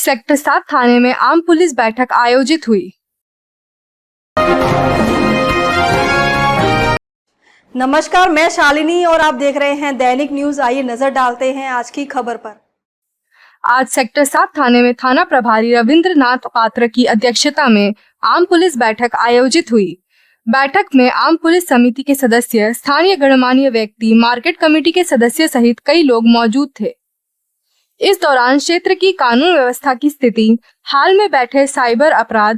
Sector 7 थाने में आम police बैठक आयोजित हुई। नमस्कार, मैं शालिनी और आप देख रहे हैं दैनिक न्यूज। आइए नजर डालते हैं आज की खबर पर। आज सेक्टर 7 थाने में थाना प्रभारी रविंद्रनाथ पात्र की अध्यक्षता में आम पुलिस बैठक आयोजित हुई। बैठक में आम पुलिस समिति के सदस्य, स्थानीय गणमान्य व्यक्ति, मार्केट कमेटी के सदस्य सहित कई लोग मौजूद थे। इस दौरान क्षेत्र की कानून व्यवस्था की स्थिति, हाल में बैठे साइबर अपराध,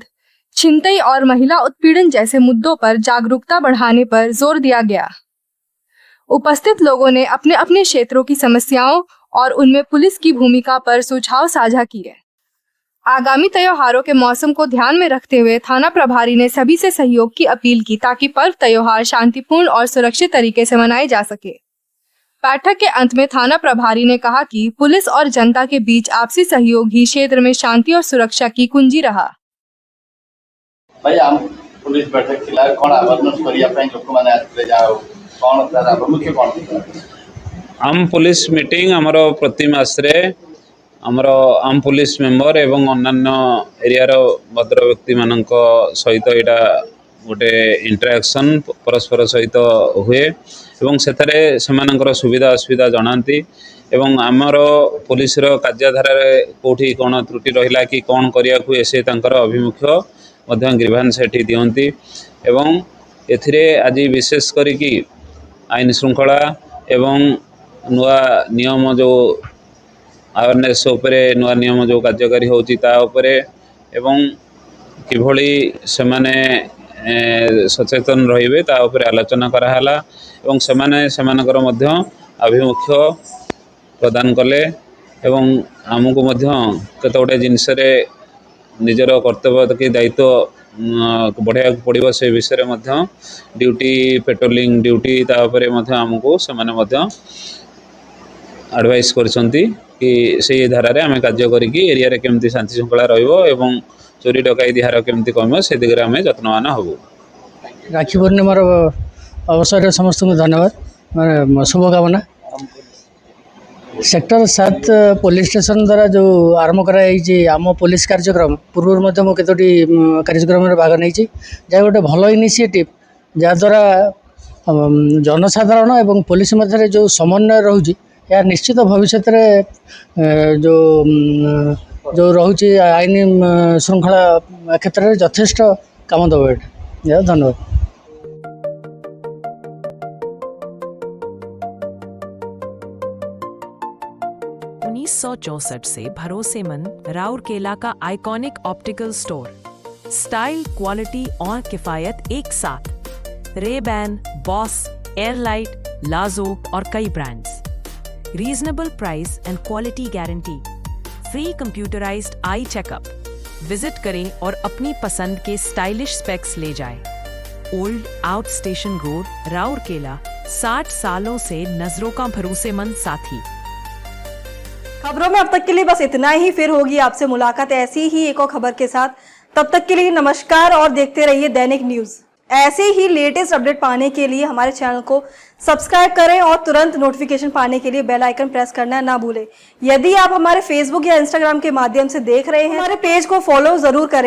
छिनतई और महिला उत्पीड़न जैसे मुद्दों पर जागरूकता बढ़ाने पर जोर दिया गया। उपस्थित लोगों ने अपने अपने क्षेत्रों की समस्याओं और उनमें पुलिस की भूमिका पर सुझाव साझा किए। आगामी त्योहारों के मौसम को ध्यान में रखते हुए थाना प्रभारी ने सभी से सहयोग की अपील की ताकि पर्व त्योहार शांतिपूर्ण और सुरक्षित तरीके से मनाए जा सके। बैठक के अंत में थाना प्रभारी ने कहा कि पुलिस और जनता के बीच आपसी सहयोग ही क्षेत्र में शांति और सुरक्षा की कुंजी रहा। भाई आम पुलिस बैठक थिला कोन अवेयरनेस करिया पय लोक माने आते जाओ कोन तारा मुख्य कोन आम पुलिस मीटिंग हमरो प्रति मास रे हमरो आम पुलिस मेंबर एवं अन्य एरिया रो भद्र व्यक्ति मानक सहित एटा गोटे इंटरेक्शन परस्पर सहित हुए एवं सेथरे सेमानकर सुविधा असुविधा जनाती एवं आमर पुलिस रो कार्यधारा कोठी कोन त्रुटि रहिला कि कोन करिया को एसे तांकर अभिमुख्य मध्य ग्रीवांस एठी दियंती एवं एथिरे आज विशेष करी कि आईन श्रृंखला एवं नुआ नियम जो अवेयरनेस उपरे नुआ नियम जो कार्यकारी होची ता उपरे एवं किभली सेमाने सचेतन रहिबे ता उपरे आलोचना कराहाला एवं सेमानकर मध्य अभिमुख्य प्रदान कले एवं आमको मध्य केतोटे जिनस रे निजर कर्तव्य कि दायित्व बढ़ाया पड़ो से विषय में ड्यूटी पेट्रोलिंग ड्यूटी तापर आमको से एडवाइस करछंती कि से धारा रे आमे कार्य करिकी एरिया रे केमती शांति श्रृंखला रहिबो एवं चोरी डकैती हार केमती कम से दिगरे आमे यत्नवान हबो। राखी पूर्णिमार अवसर समस्त को धन्यवाद शुभकामना। सेक्टर 7 पुलिस स्टेशन द्वारा जो आरंभ कराई आम पुलिस कार्यक्रम पूर्व मु केतोटी कार्यक्रम भाग नहीं जहाँ गोटे भल इनिशिएटिव जहाँद्वारा जनसाधारण एवं पुलिस मध्य जो समन्वय रोचे या निश्चित भविष्य जो जो रोचे आईन श्रृंखला क्षेत्र में यथेष्ट काम देव ये धन्यवाद। 1964 से भरोसेमंद राउरकेला का iconic optical store, style, quality और किफायत एक साथ। रे-बैन, बॉस, एयरलाइट, लाजो और कई brands. Reasonable price and quality guarantee. Free computerised eye checkup. Visit करें और अपनी पसंद के स्टाइलिश स्पेक्स ले जाएं। Old out station road, Rourkela, 60 सालों से नजरों का भरोसेमंद साथी। खबरों में अब तक के लिए बस इतना ही। फिर होगी आपसे मुलाकात ऐसी ही एक और खबर के साथ। तब तक के लिए नमस्कार और देखते रहिए दैनिक न्यूज। ऐसे ही लेटेस्ट अपडेट पाने के लिए हमारे चैनल को सब्सक्राइब करें और तुरंत नोटिफिकेशन पाने के लिए बेल आइकन प्रेस करना ना भूलें। यदि आप हमारे फेसबुक या इंस्टाग्राम के माध्यम से देख रहे हैं, हमारे पेज को फॉलो जरूर करें।